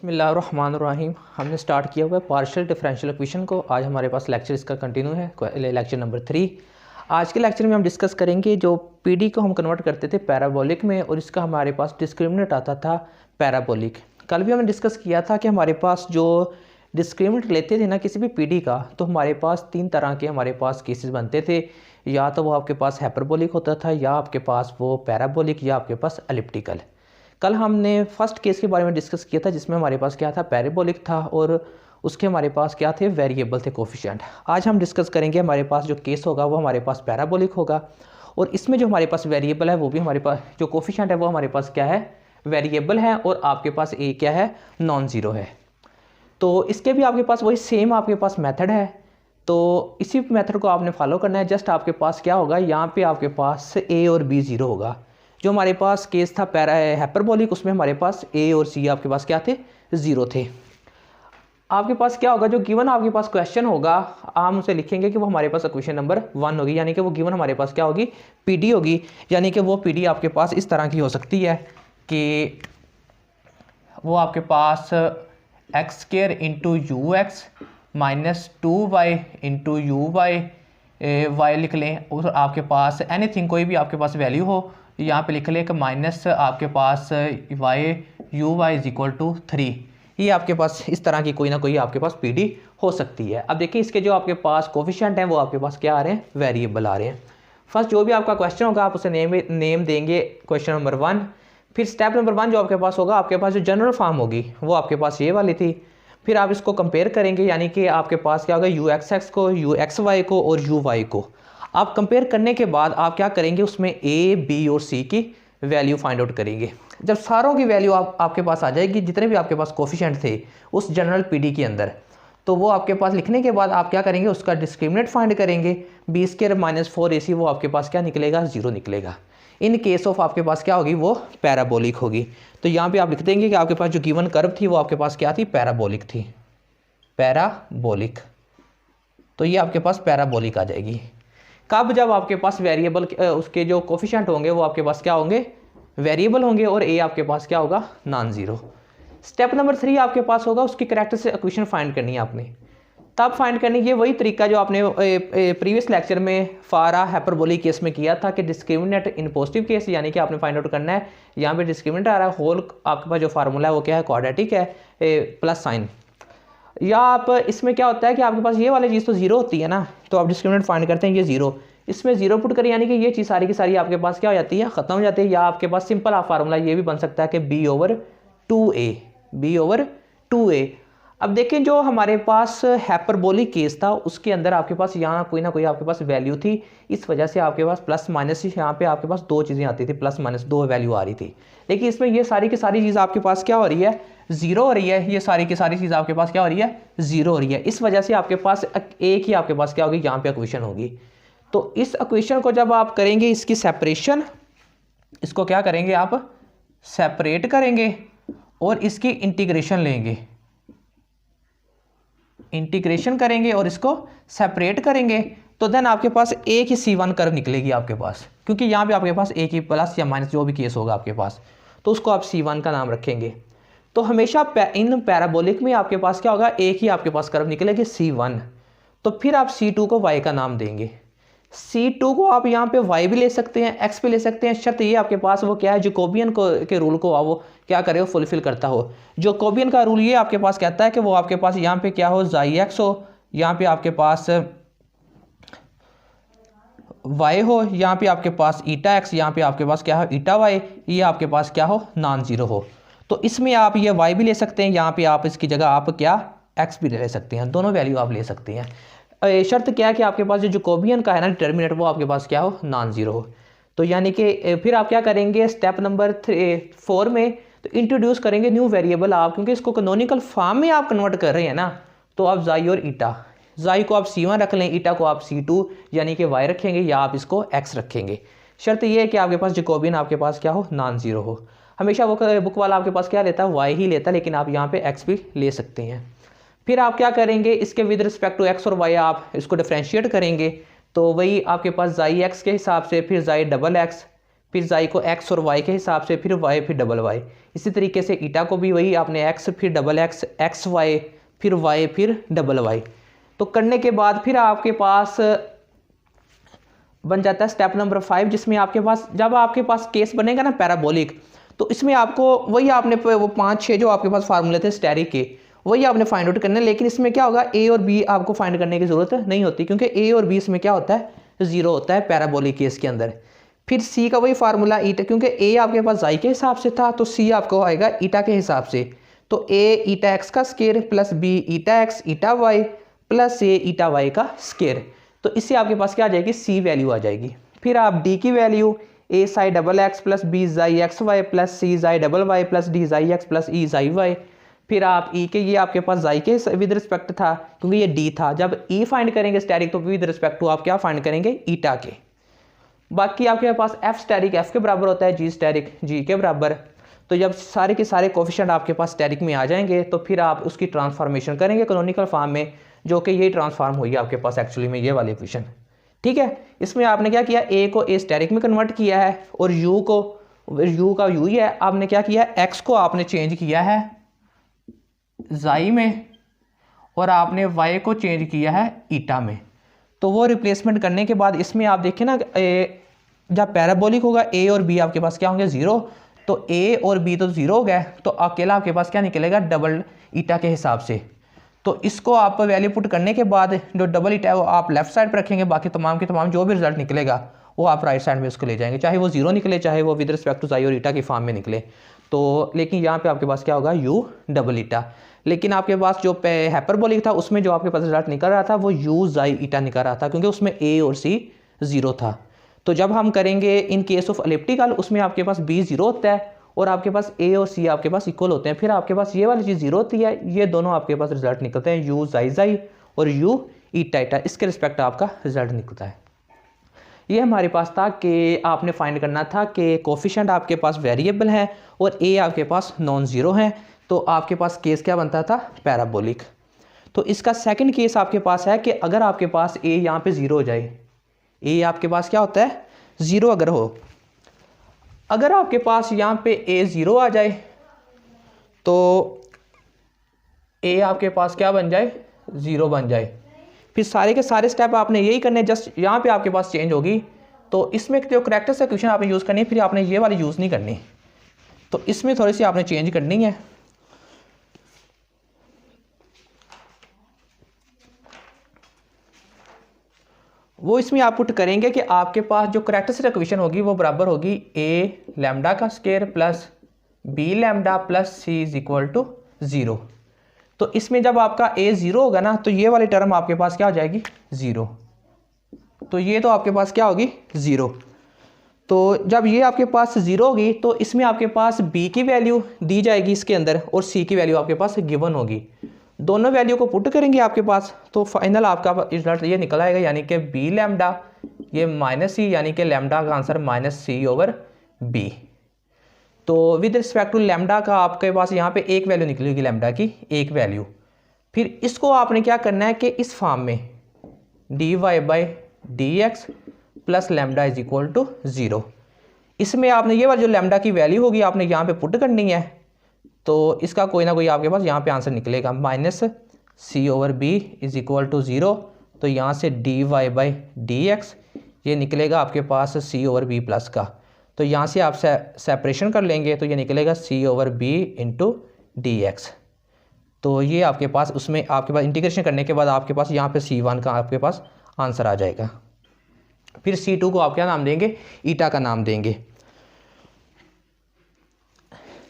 बिस्मिल्लाहिर्रहमानिर्रहीम। हमने स्टार्ट किया हुआ है पार्शियल डिफरेंशियल इक्वेशन को। आज हमारे पास लेक्चर इसका कंटिन्यू है, लेक्चर नंबर 3। आज के लेक्चर में हम डिस्कस करेंगे जो पीडी को हम कन्वर्ट करते थे पैराबोलिक में, और इसका हमारे पास डिस्क्रिमिनेंट आता था पैराबोलिक। कल भी हमने डिस्कस किया था कि हमारे पास जो डिस्क्रिमिनेंट लेते थे ना किसी भी पीडी का, तो हमारे पास 3 तरह के हमारे पास केसेस बनते थे। या तो वो आपके पास हाइपरबोलिक होता था, या आपके पास वो पैराबोलिक, या आपके पास एलिप्टिकल। कल हमने फर्स्ट केस के बारे में डिस्कस किया था जिसमें हमारे पास क्या था, पैराबोलिक था, और उसके हमारे पास क्या थे, वेरिएबल थे, कोफिशिएंट। आज हम डिस्कस करेंगे हमारे पास जो केस होगा वो हमारे पास पैराबोलिक होगा, और इसमें जो हमारे पास वेरिएबल है वो भी हमारे पास, जो कोफिशिएंट है वो हमारे पास क्या है, वेरिएबल है, और आपके पास ए क्या है, नॉन ज़ीरो है। तो इसके भी आपके पास वही सेम आपके पास मेथड है। तो इसी मेथड को आपने फॉलो करना है। जस्ट आपके पास क्या होगा, यहाँ पे आपके पास ए और बी ज़ीरो होगा। जो हमारे पास केस था हाइपरबोलिक, उसमें हमारे पास ए और सी आपके पास क्या थे, ज़ीरो थे। आपके पास क्या होगा, जो गिवन आपके पास क्वेश्चन होगा, हम उसे लिखेंगे कि वो हमारे पास क्वेश्चन नंबर 1 होगी, यानी कि वो गिवन हमारे पास क्या होगी, पीडी होगी। यानी कि वो पीडी आपके पास इस तरह की हो सकती है कि वो आपके पास x square into u x minus 2y into u y लिख लें, और आपके पास एनीथिंग कोई भी आपके पास वैल्यू हो यहाँ पे लिख लें कि माइनस आपके पास y u y is equal to 3। ये आपके पास इस तरह की कोई ना कोई आपके पास पीडी हो सकती है। अब देखिए इसके जो आपके पास कोफिशिएंट हैं वो आपके पास क्या आ रहे हैं, वेरिएबल आ रहे हैं। फर्स्ट जो भी आपका क्वेश्चन होगा आप उसे नेम देंगे क्वेश्चन नंबर 1। फिर स्टेप नंबर 1 जो आपके पास होगा, आपके पास जो जनरल फॉर्म होगी वो आपके पास ये वाली थी। फिर आप इसको कंपेयर करेंगे, यानी कि आपके पास क्या होगा, यू एक्स एक्स को, यू एक्स वाई को, और यू वाई को आप कंपेयर करने के बाद आप क्या करेंगे, उसमें ए बी और सी की वैल्यू फाइंड आउट करेंगे। जब सारों की वैल्यू आपके पास आ जाएगी, जितने भी आपके पास कोफिशिएंट थे उस जनरल पीडी के अंदर, तो वो आपके पास लिखने के बाद आप क्या करेंगे, उसका डिस्क्रिमिनेंट फाइंड करेंगे। बी स्क्वायर माइनस 4ac वो आपके पास क्या निकलेगा, 0 निकलेगा। इन केस ऑफ आपके पास क्या होगी, वो पैराबोलिक होगी। तो यहाँ पे आप लिख देंगे कि आपके पास जो गिवन कर्व थी वो आपके पास क्या थी, पैराबोलिक थी, पैराबोलिक। तो ये आपके पास पैराबोलिक आ जाएगी। कब, जब आपके पास वेरिएबल उसके जो कोफिशिएंट होंगे वो आपके पास क्या होंगे, वेरिएबल होंगे, और ए आपके पास क्या होगा, नॉन ज़ीरो। स्टेप नंबर 3 आपके पास होगा, उसकी कैरेक्टरिस्टिक इक्वेशन फाइंड करनी है आपने। तब फाइंड करनी है वही तरीका जो आपने प्रीवियस लेक्चर में फारा हाइपरबोलिक केस में किया था कि डिस्क्रिमिनेंट इन पॉजिटिव केस, यानी कि आपने फाइंड आउट करना है। यहाँ पे डिस्क्रिमिनेंट आ रहा है, होल आपके पास जो फार्मूला है वो क्या है, क्वाड्रेटिक है, प्लस साइन। या आप इसमें क्या होता है कि आपके पास ये वाली चीज़ तो 0 होती है ना, तो आप डिस्क्रिमिनेंट फाइंड करते हैं, ये 0, इसमें 0 पुट करें, यानी कि ये चीज़ सारी की सारी आपके पास क्या हो जाती है, ख़त्म हो जाती है। या आपके पास सिंपल आप फार्मूला ये भी बन सकता है कि b/2a, b/2a। अब देखें जो हमारे पास हाइपरबोलिक केस था उसके अंदर आपके पास यहाँ कोई ना कोई आपके पास वैल्यू थी, इस वजह से आपके पास प्लस माइनस, यहाँ पे आपके पास 2 चीज़ें आती थी, प्लस माइनस 2 वैल्यू आ रही थी। लेकिन इसमें ये सारी की सारी चीज़ आपके पास क्या हो रही है, 0 हो रही है। ये सारी की सारी चीज़ आपके पास क्या हो रही है, 0 हो रही है। इस वजह से आपके पास एक ही आपके पास क्या होगी, यहाँ पे इक्वेशन होगी। तो इस इक्वेशन को जब आप करेंगे इसकी सेपरेशन, इसको क्या करेंगे आप, सेपरेट करेंगे, और इसकी इंटीग्रेशन लेंगे, इंटीग्रेशन करेंगे और इसको सेपरेट करेंगे, तो देन आपके पास एक ही C1 कर्व निकलेगी आपके पास, क्योंकि यहाँ पे आपके पास एक ही प्लस या माइनस जो भी केस होगा आपके पास, तो उसको आप C1 का नाम रखेंगे। तो हमेशा इन पैराबोलिक में आपके पास क्या होगा, एक ही आपके पास कर्व निकलेगी C1। तो फिर आप C2 को y का नाम देंगे। C2 को आप यहाँ पे y भी ले सकते हैं, x भी ले सकते हैं, शर्त ये आपके पास वो क्या है, जैकोबियन के रूल को वो क्या करे, वो फुलफिल करता हो। जैकोबियन का रूल ये आपके पास कहता है कि वो आपके पास यहाँ पे क्या हो, x हो, यहाँ पे आपके पास y हो, यहाँ पे आपके पास x, यहाँ पे आपके पास क्या हो, y, ये आपके पास क्या हो, नॉन ज़ीरो हो। तो इसमें आप ये y भी ले सकते हैं, यहाँ पे आप इसकी जगह आप क्या x भी ले सकते हैं, दोनों वैल्यू आप ले सकते हैं। शर्त क्या है कि आपके पास जो जैकोबियन का है ना डिटर्मिनेंट, वो आपके पास क्या हो, नॉन ज़ीरो हो। तो यानी कि फिर आप क्या करेंगे, स्टेप नंबर 4 में तो इंट्रोड्यूस करेंगे न्यू वेरिएबल आप, क्योंकि इसको कैनोनिकल फॉर्म में आप कन्वर्ट कर रहे हैं ना, तो आप जाई और ईटा, जाई को आप C1 रख लें, ईटा को आप C2 यानी कि y रखेंगे, या आप इसको x रखेंगे। शर्त यह है कि आपके पास जैकोबियन आपके पास क्या हो, नॉन ज़ीरो हो। हमेशा वो बुक वाला आपके पास क्या लेता है, y ही लेता है, लेकिन आप यहाँ पे x भी ले सकते हैं। फिर आप क्या करेंगे, इसके विद रिस्पेक्ट टू x और y आप इसको डिफ्रेंशिएट करेंगे, तो वही आपके पास जाई x के हिसाब से, फिर जाई डबल x, फिर जाई को एक्स और वाई के हिसाब से, फिर वाई फिर डबल वाई। इसी तरीके से ईटा को भी वही आपने एक्स फिर डबल एक्स, एक्स वाई फिर वाई फिर डबल वाई। तो करने के बाद फिर आपके पास बन जाता है स्टेप नंबर 5, जिसमें आपके पास जब आपके पास केस बनेगा ना पैराबोलिक, तो इसमें आपको वही आपने वो 5-6 जो आपके पास फार्मूले थे स्टेरिक के, वही आपने फाइंड आउट करना है। लेकिन इसमें क्या होगा, ए और बी आपको फाइंड करने की जरूरत नहीं होती, क्योंकि ए और बी इसमें क्या होता है, 0 होता है पैराबोलिक केस के अंदर। फिर सी का वही फार्मूला ईटा, क्योंकि ए आपके पास जाई के हिसाब से था, तो सी आपको आएगा ईटा के हिसाब से। तो ए ईटा एक्स का square plus b eta x eta y plus a eta y का स्केयर। तो इससे आपके पास क्या आ जाएगी, सी वैल्यू आ जाएगी। फिर आप डी की value a psi double x plus b psi x y plus c psi double y plus D psi x plus e psi y. फिर आप ई के, ये आपके पास जाई के विद रिस्पेक्ट था क्योंकि ये डी था, जब ई फाइंड करेंगे स्टैटिक तो विद रिस्पेक्ट टू आप क्या फाइंड करेंगे, ईटा के। बाकी आपके पास एफ स्टैटिक एफ के बराबर होता है, जी स्टैटिक जी के बराबर। तो जब सारे के सारे कोफिशिएंट आपके पास स्टैटिक में आ जाएंगे तो फिर आप उसकी ट्रांसफॉर्मेशन करेंगे कैनोनिकल फॉर्म में, जो कि ये ट्रांसफॉर्म हुई है आपके पास एक्चुअली में ये वाली इक्वेशन। ठीक है, इसमें आपने क्या किया, ए को ए स्टैटिक में कन्वर्ट किया है और यू को, यू का यू ही है, आपने क्या किया, एक्स को आपने चेंज किया है जाई में और आपने वाई को चेंज किया है ईटा में। तो वो रिप्लेसमेंट करने के बाद इसमें आप देखें ना, जब पैराबोलिक होगा ए और बी आपके पास क्या होंगे, 0। तो ए और बी तो 0 हो गए, तो अकेला आपके पास क्या निकलेगा, डबल ईटा के हिसाब से। तो इसको आप वैल्यू पुट करने के बाद जो डबल ईटा है वो आप लेफ्ट साइड पर रखेंगे, बाकी तमाम के तमाम जो भी रिजल्ट निकलेगा वो आप राइट साइड में उसको ले जाएंगे, चाहे वो 0 निकले चाहे वो विद रिस्पेक्ट टू जाई और ईटा की फॉर्म में निकले। तो लेकिन यहाँ पे आपके पास क्या होगा, यू डबल ईटा। लेकिन आपके पास जो हाइपरबोलिक था उसमें जो आपके पास रिजल्ट निकल रहा था वो यू जाई ईटा निकल रहा था, क्योंकि उसमें ए और सी 0 था। तो जब हम करेंगे इन केस ऑफ एलिप्टिकल, उसमें आपके पास बी 0 होता है और आपके पास ए और सी आपके पास इक्वल होते हैं। फिर आपके पास ये वाली चीज़ 0 होती है, ये दोनों आपके पास रिजल्ट निकलते हैं, यू जाई जाई और यू ईटा ईटा, इसके रिस्पेक्ट आपका रिजल्ट निकलता है। ये हमारे पास था कि आपने फाइंड करना था कि कोफिशिएंट आपके पास वेरिएबल है और ए आपके पास नॉन ज़ीरो है, तो आपके पास केस क्या बनता था, पैराबोलिक। तो इसका सेकंड केस आपके पास है कि अगर आपके पास ए यहाँ पे 0 हो जाए, ए आपके पास क्या होता है, 0 अगर हो, अगर आपके पास यहाँ पे ए 0 आ जाए तो ए आपके पास क्या बन जाए, 0 बन जाए। फिर सारे के सारे स्टेप आपने यही करने, जस्ट यहाँ पे आपके पास चेंज होगी। तो इसमें जो करेक्टर से क्वेश्चन आपने यूज़ करनी है, फिर आपने ये वाली यूज़ नहीं करनी, तो इसमें थोड़ी सी आपने चेंज करनी है। वो इसमें आप पुट करेंगे कि आपके पास जो करेक्टरिस्टिक इक्वेशन होगी वो बराबर होगी ए लैम्डा का square plus b lambda plus c is equal to 0। तो इसमें जब आपका ए 0 होगा ना, तो ये वाली टर्म आपके पास क्या हो जाएगी, 0। तो ये तो आपके पास क्या होगी, 0। तो जब ये आपके पास 0 होगी तो इसमें आपके पास बी की वैल्यू दी जाएगी इसके अंदर और सी की वैल्यू आपके पास गिवन होगी। दोनों वैल्यू को पुट करेंगे आपके पास, तो फाइनल आपका रिजल्ट ये निकल आएगा, यानी कि बी लैम्डा ये माइनस सी, यानी कि लैम्डा का answer minus c over B. तो विद रिस्पेक्ट टू लैम्डा का आपके पास यहाँ पे एक वैल्यू निकलेगी, लैम्डा की एक वैल्यू। फिर इसको आपने क्या करना है कि इस फॉर्म में d y by d x plus lambda is equal to 0, इसमें आपने ये वाली जो लैम्डा की वैल्यू होगी आपने यहाँ पे पुट करनी है। तो इसका कोई ना कोई आपके पास यहाँ पे आंसर निकलेगा, minus c over b is equal to 0। तो यहाँ से d y by d x ये निकलेगा आपके पास सी ओवर बी प्लस का। तो यहाँ से आप सेपरेशन कर लेंगे तो ये निकलेगा c over b into D x. तो ये आपके पास उसमें आपके पास इंटीग्रेशन करने के बाद आपके पास यहाँ पे C1 का आपके पास आंसर आ जाएगा। फिर C2 को आप क्या नाम देंगे, ईटा का नाम देंगे,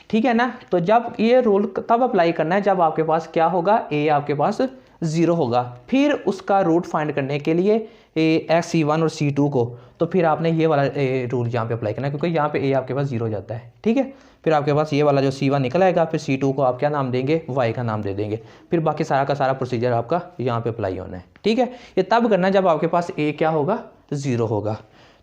ठीक है ना। तो जब ये रूल तब अप्लाई करना है जब आपके पास क्या होगा, ए आपके पास 0 होगा। फिर उसका रूट फाइंड करने के लिए C1 और C2 को, तो फिर आपने ये वाला रूल यहाँ पे अप्लाई करना है, क्योंकि यहाँ पे ए आपके पास 0 हो जाता है, ठीक है। फिर आपके पास ये वाला जो C1 निकल आएगा, फिर C2 को आप क्या नाम देंगे, Y का नाम दे देंगे। फिर बाकी सारा का सारा प्रोसीजर आपका यहाँ पे अप्लाई होना है, ठीक है। ये तब करना है जब आपके पास ए क्या होगा, 0 होगा।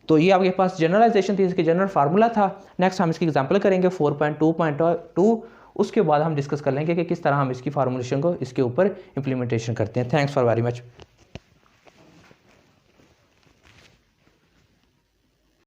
तो ये आपके पास जनरलाइजेशन थी, इसकी जनरल फार्मूला था। नेक्स्ट हम इसकी एग्जांपल करेंगे 4.2.2, उसके बाद हम डिस्कस कर लेंगे कि किस तरह हम इसकी फार्मूलेशन को इसके ऊपर इंप्लीमेंटेशन करते हैं। Thanks for very much.